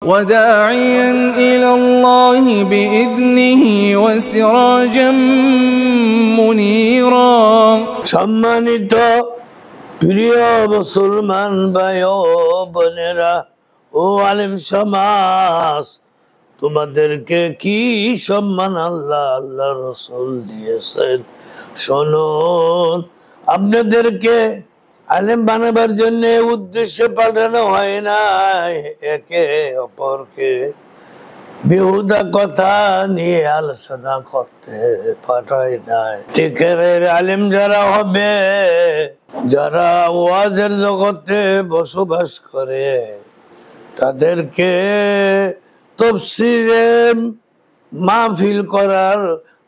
وداعيا إلى الله بإذنه وسراجا منيرا সম্মানিত প্রিয় মুসলমান ভাই ও বোনেরা ও আলেম সমাজ, তোমাদেরকে কি সম্মান আল্লাহ রাসূল দিয়েছেন শুনুন। আপনাদেরকে আলেম বানাবার জন্য উদ্দেশ্যে পাঠানো হয় না, একে অপরকে বেহুদা কথা নিয়ে আলোচনা করতে পাঠায় নাই। ঠিকের আলেম যারা হবে, যারা ওয়াজের জগতে বসবাস করে, তাদেরকে তাফসীরে মাহফিল করার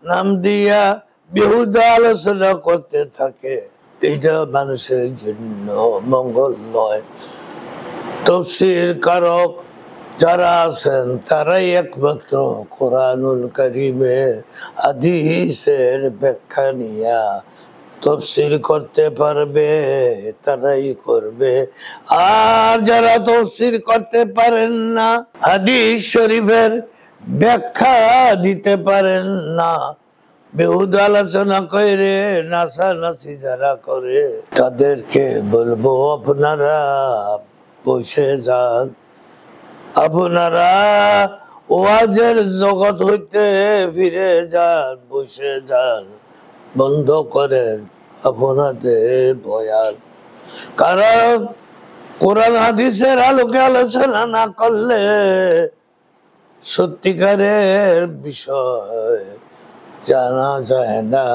নাম দিয়া বেহুদা আলোচনা করতে থাকে, এটা মানুষের জন্য মঙ্গল নয়। তাফসীর কারক যারা আছেন তারাই একমাত্র কোরআনুল কারীমের হাদিসের ব্যাখ্যা নিয়া তাফসীর করতে পারবে, তারাই করবে। আর যারা তাফসীর করতে পারেন না, হাদিস শরীফের ব্যাখ্যা দিতে পারেন না, বেহুদা আলোচনা করে নাচানাচি যারা করে, তাদেরকে বলবো আপনারা বসে যান, আপনারা ওয়াজের জগৎ হইতে ফিরে যান, বসে যান, বন্ধ করেন আপনাদের বয়ান। কারণ কোরআন হাদিসের আলোকে আলোচনা না করলে সত্যিকারের বিষয় জানা যায় না।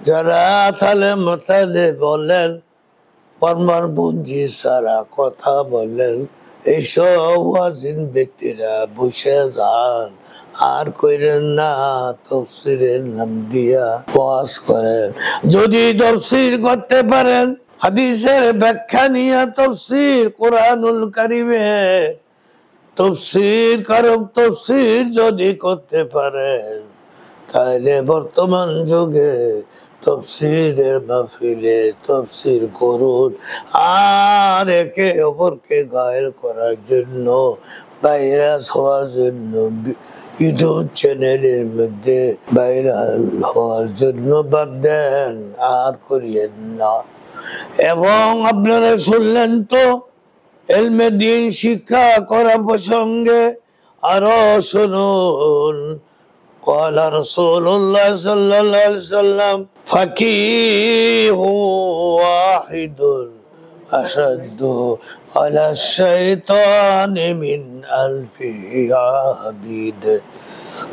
যারা তালে মাতালে বলেন, প্রমাণপুঞ্জি সারা কথা বলেন, এইসব ওয়াজিন ব্যক্তিরা বসে যান, আর কইরেন না তাফসীরের নাম দিয়া ওয়াজ করেন। যদি তাফসীর করতে পারেন, হাদিসের ব্যাখ্যা নিয়ে তাফসীর, কোরআনুল কারীমের তাফসীর কারক তাফসীর যদি করতে পারেন, তাহলে বর্তমান যুগে তাফসীরের মাহফিলে তাফসীর করুন। আর একে অপরকে গায়েল করার জন্য, ভাইরাস হওয়ার জন্য, ইউটিউব চ্যানেলের মধ্যে ভাইরাল হওয়ার জন্য বাদ দেন, আর করিয়েন না। এবং আপনারা শুনলেন তো ইলমে দ্বীন শিক্ষা করা প্রসঙ্গে আরো শুনুন। قال رسول الله صلى الله عليه وسلم فقيه واحد أشد على الشيطان من ألف عبيد।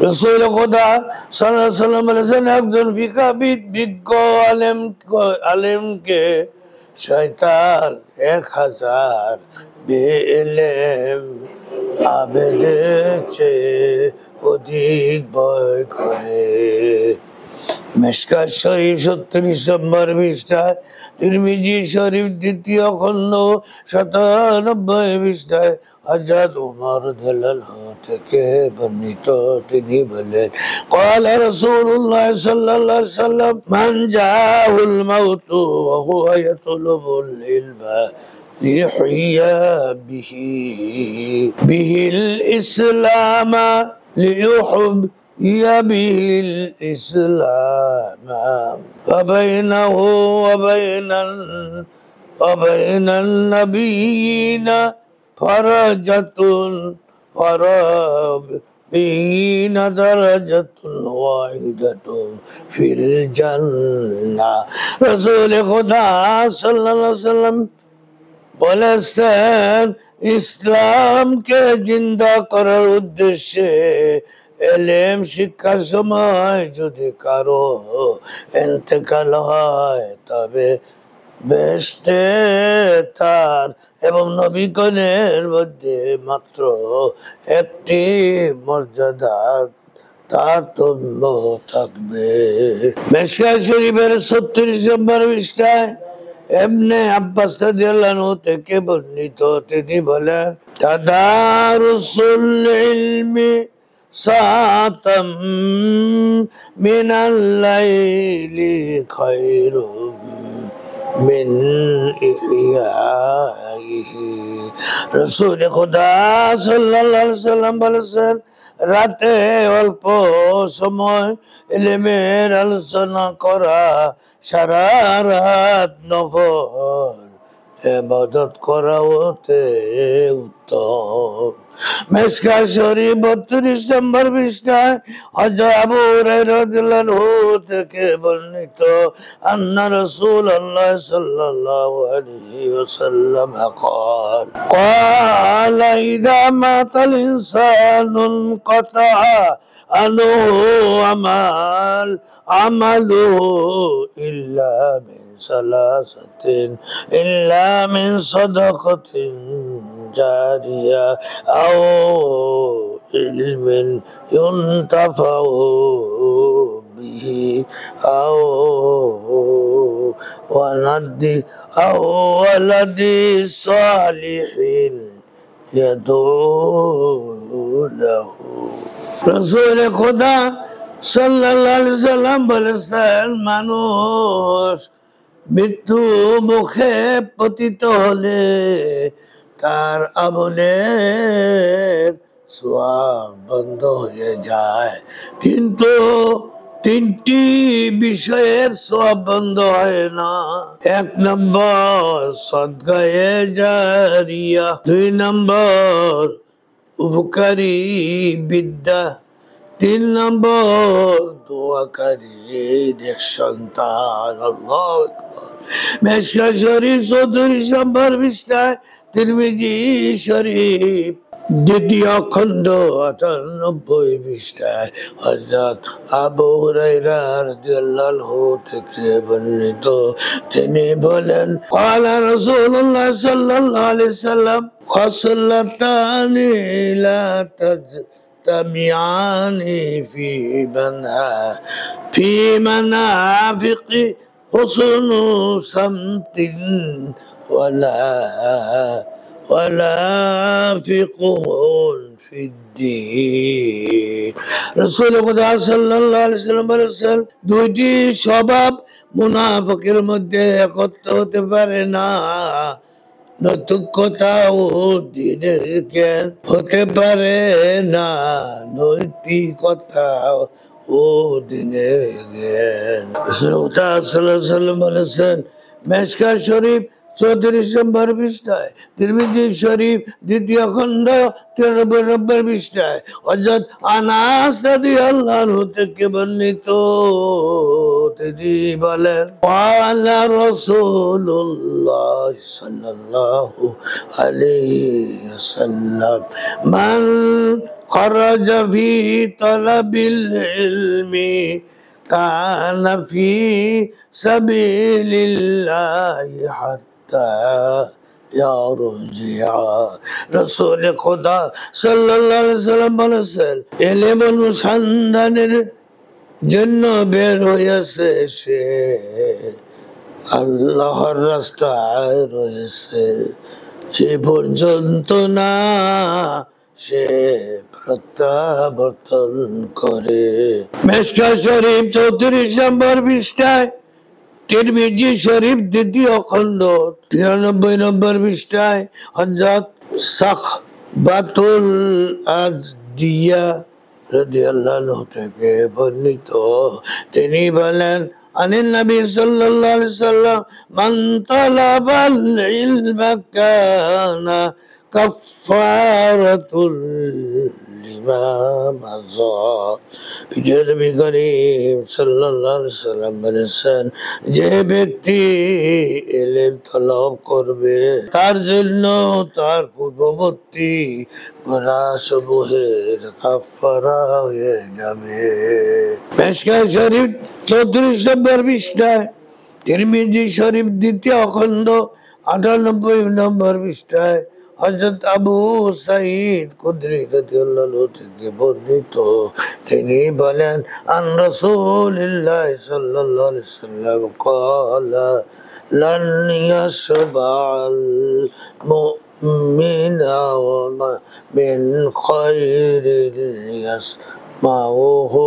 রসুল খোদা সাল্লাল্লাহু আলাইহি ওয়াসাল্লাম বলেছেন, একজন বিজ্ঞ আলেমকে শয়তান 1000 বেইলম আবেদের চেয়ে অধিক ভয় করে। মিশকাত শরীফ 37 নম্বর পৃষ্ঠায়, তিরমিজি শরীফ 2য় খণ্ড 97 পৃষ্ঠায় হযরত ওমর রাদিয়াল্লাহু থেকে বর্ণিত, তিনি বলেন, قال رسول الله صلى الله عليه وسلم من جاءه الموت وهو يطلب العلم ليحيى به الإسلام ليحيى به الإسلام فبينه وبين النبيين فرجة بين درجة واحدة في الجنة। رسول خدا صلى الله عليه وسلم বলেছেন, ইসলামকে জিন্দা করার উদ্দেশ্যে এলেম শিক্ষার সময় যদি কারো ইন্তেকাল হয়, তবে বেহেশতে তার এবং নবীগণের মধ্যে মাত্র একটি মর্যাদা তারতম্য থাকবে। মিশকাত শরীফের 36 নম্বর পৃষ্ঠায় ইবনে আব্বাস রাদিয়াল্লাহু আনহু থেকে বর্ণিত, তিনি বলেন, তাদারুসুল ইলমি সাতাম মিনাল লাইলি খায়রুম মিন ইহয়াই বিহি রাসূল খোদা সাল্লাল্লাহু আলাইহি সাল্লাম বলেছেন রাতে অল্প সময় ইলমের আলোচনা করা সারা রাত নফল ইবাদত করা হতে উত্তম মিশকা শরীফ 32 নম্বর পৃষ্ঠায় হযরত আবু হুরায়রা রাদিয়াল্লাহু আনহু থেকে বর্ণিত আন্না রাসূলুল্লাহ সাল্লাল্লাহু আলাইহি ওয়াসাল্লাম قال إذا مات الإنسان انقطع عنه عمله إلا من ثلاثة إلا من صدقة جارية أو علم ينتفع به أو ولد صالح يدعو له رسول خدا সাল্লাল্লাহু আলাইহি সাল্লাম বলেছেন মানুষ মৃত্যু মুখে পতিত হলে তার আমলের সওয়াব বন্ধ হয়ে যায় কিন্তু তিনটি বিষয়ের সওয়াব বন্ধ হয় না এক নম্বর সদকায়ে জারিয়া দুই নম্বর উপকারী বিদ্যা তিন নম্বর দোয়াকারী সন্তান আল্লাহু আকবার মিশকা শরীফ 34 নম্বর পৃষ্ঠায় তিরমিজি শরীফ দ্বিতীয় খণ্ড 98 পৃষ্ঠায় হযরত আবু হুরায়রা রাদিয়াল্লাহু আনহু থেকে বর্ণিত তিনি বলেন ক্বালা রাসূলুল্লাহ সাল্লাল্লাহু আলাইহি সাল্লাম খাসলাতানি লা تبيعاني في منافق حسن صمت ولا فقه في الدين رسول خدا সাল্লাল্লাহু আলাইহি সাল্লাম বলেছেন দুইটি স্বভাব মুনাফিকের মধ্যে একত্র হতে পারে না নৈতিকতা ও দ্বীনের জ্ঞান হতে পারে না নৈতিকতা ও দ্বীনের জ্ঞান রাসূলুল্লাহ সাল্লাল্লাহু আলাইহি সাল্লাম বলেছেন মিশকা শরীফ 34 নম্বর পৃষ্ঠায় তিরমিজি শরীফ দ্বিতীয় খণ্ড 93 নম্বর পৃষ্ঠায় হযরত আনাস রাদিয়াল্লাহু আনহু থেকে বর্ণিত তিনি বলেন ক্বালা রাসূলুল্লাহ সাল্লাল্লাহু আলাইহি ওয়াসাল্লাম মান খারাজা ফি তালাবিল ইলমি কানা ফি সাবিলিল্লাহি হাত্তা রাসূল খোদা সাল্লাল্লাহু আলাইহি সাল্লাম বলেছেন ইলম অনুসন্ধানের জন্য বের হয়েছে সে আল্লাহর রাস্তায় রয়েছে যে পর্যন্ত না সে প্রত্যাবর্তন করে মিশকা শরীফ 34 নম্বর পৃষ্ঠায় তিরমিজি শরীফ দ্বিতীয় খণ্ড 93 নম্বর পৃষ্ঠায় হযরত সাখবাতুল আজদিয়া রাদিয়াল্লাহু আনহু থেকে বর্ণিত তিনি বলেন আনিন নবী সাল্লাল্লাহু আলাইহি সাল্লাম মান তালাবাল ইলমা কানা কাফারাতুল লিমা মাযা নবী করিম সাল্লাল্লাহু আলাইহি সাল্লাম বলেছেন যে ব্যক্তি ইলম তলব করবে তার জন্য তার পূর্ববর্তী গুনাহসমূহের কাফারা হয়ে যাবে মিশকা শরীফ 34 নম্বর পৃষ্ঠায় তিরমিজি শরীফ দ্বিতীয় খণ্ড 98 নম্বর পৃষ্ঠায় হযরত আবু সাঈদ খুদরি রাদিয়াল্লাহু আনহু থেকে বর্ণিত তিনি বলেন আন রাসূলিল্লাহ সাল্লাল্লাহু আলাইহি ওয়াসাল্লাম ক্বালা লান ইয়াশবা'আল মুমিনা ওয়া মিন খায়রিন ইয়াসমাউহু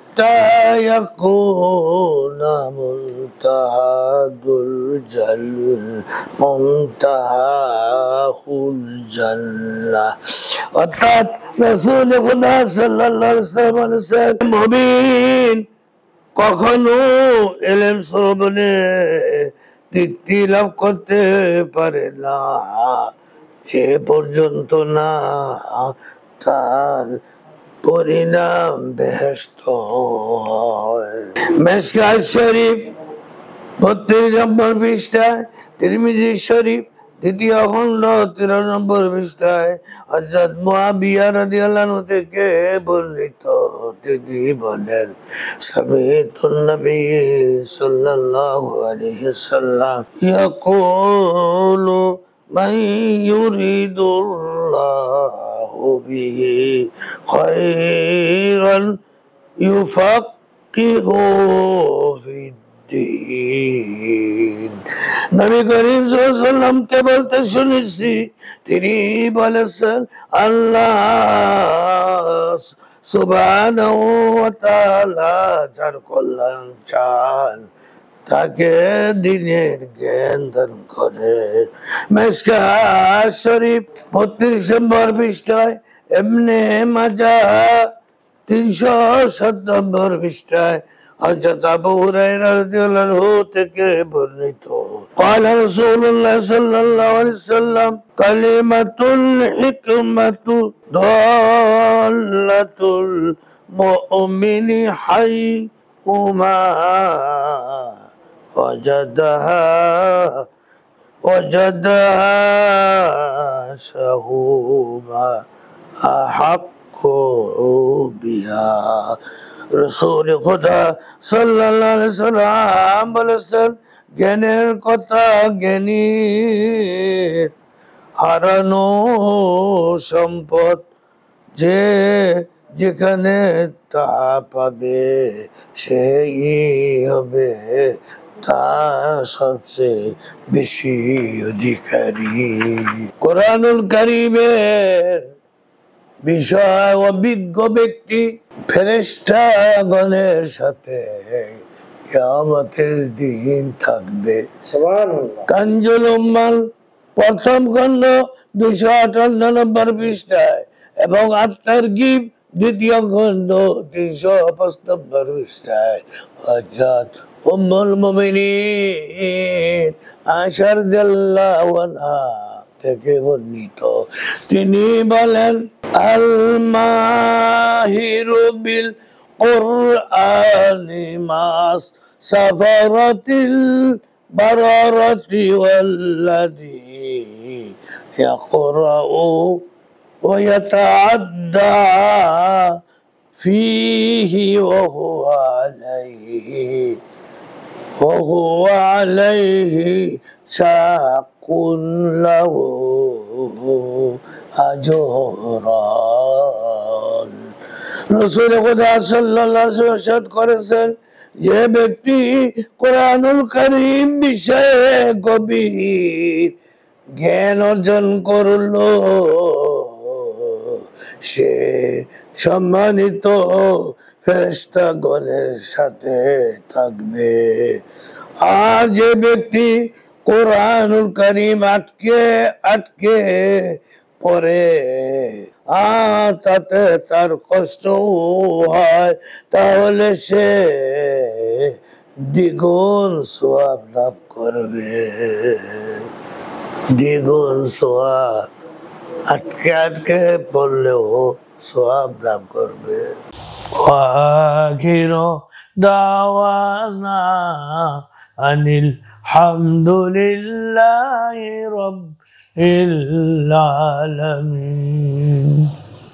حتى يكون منتهاه الجنة অর্থাৎ রাসূল খুদা সাল্লাল্লাহু আলাইহি ওয়াসাল্লাম বলেছেন মুমিন কখনো ইলম শ্রবণে তৃপ্তি লাভ করতে পারে না সে পর্যন্ত না তার পরিণাম বেহেশত হয়। মিশকাত শরীফ 32 নম্বর পৃষ্ঠায়, তিরমিজি শরীফ দ্বিতীয় খণ্ড 13 নম্বর পৃষ্ঠায় হযরত মুআবিয়া রাদিয়াল্লাহু আনহু থেকে বর্ণিত, তিনি বলেন সামিতুন নবী সাল্লাল্লাহু আলাইহি ওয়াসাল্লাম ইয়াকুলু মান ইউরিদুল্লাহু বিহি খায়রান ইউফাক্কিহু ফিদ্দীন। নবী করিম সাল্লাল্লাহু আলাইহি ওয়াসাল্লাম কে বলতে শুনেছি, তিনি বলেছেন আল্লাহ সুবহানাহু ওয়া তাআলা যার কল্যাণ চান তাকে দ্বীনের জ্ঞান দান করেন। মিশকাত শরীফ 32 নম্বর পৃষ্ঠায়, ইবনে মাজাহ 307 নম্বর পৃষ্ঠায় হযরত আবু হুরায়রা রাদিয়াল্লাহু আনহু থেকে বর্ণিত, قال رسول الله صلى الله عليه وسلم كلمة الحكمة ضالة المؤمن حيثما وجدها شهوما أحق بها। রাসূল খুদা সাল্লাল্লাহু আলাইহি ওয়াসাল্লাম বলেছেন জ্ঞানের কথা জ্ঞানীর হারানো সম্পদ, যে যেখানে তা পাবে সেই হবে তা সবচেয়ে বেশি অধিকারী। কোরআনুল কারীমের বিষয় অভিজ্ঞ ব্যক্তি ফেরেশতাগণের সাথে কিয়ামতের দিন থাকবে। সুবহানাল্লাহ। কানজুল উম্মাল প্রথম খণ্ড 258 নম্বর পৃষ্ঠায় এবং আত-তারগীব দ্বিতীয় খণ্ড 305 নম্বর পৃষ্ঠায় হযরত উম্মুল মুমিনিন আয়েশা রাদিয়াল্লাহু আনহা থেকে বর্ণিত, তিনি বলেন আল মাহিরু বিল কুরআনি মাস সাফারাতিল বারারাতি ওয়াল্লাযী ইয়াকরাউ ওয়া ইয়াতাআদ্দা ফীহি ওয়া হুয়া আলাইহি শাকুন লাহু আজরান। রাসূল খুদা সাল্লাল্লাহু আলাইহি ওয়াসাল্লাম করেছেন যে ব্যক্তি কোরআনুল কারীম বিষয়ে গভীর জ্ঞান অর্জন করল সে সম্মানিত ফেরেশতাগণের সাথে থাকবে। আর যে ব্যক্তি কোরআনুল কারীম আটকে পড়ে আর তাতে তার কষ্ট হয়, তাহলে সে দ্বিগুণ সওয়াব লাভ করবে। দ্বিগুণ সওয়াব, আটকে পড়লেও সওয়াব লাভ করবে। আখির দাওয়ানা আনিল হামদুলিল্লাহি রাব্বিল আলামিন।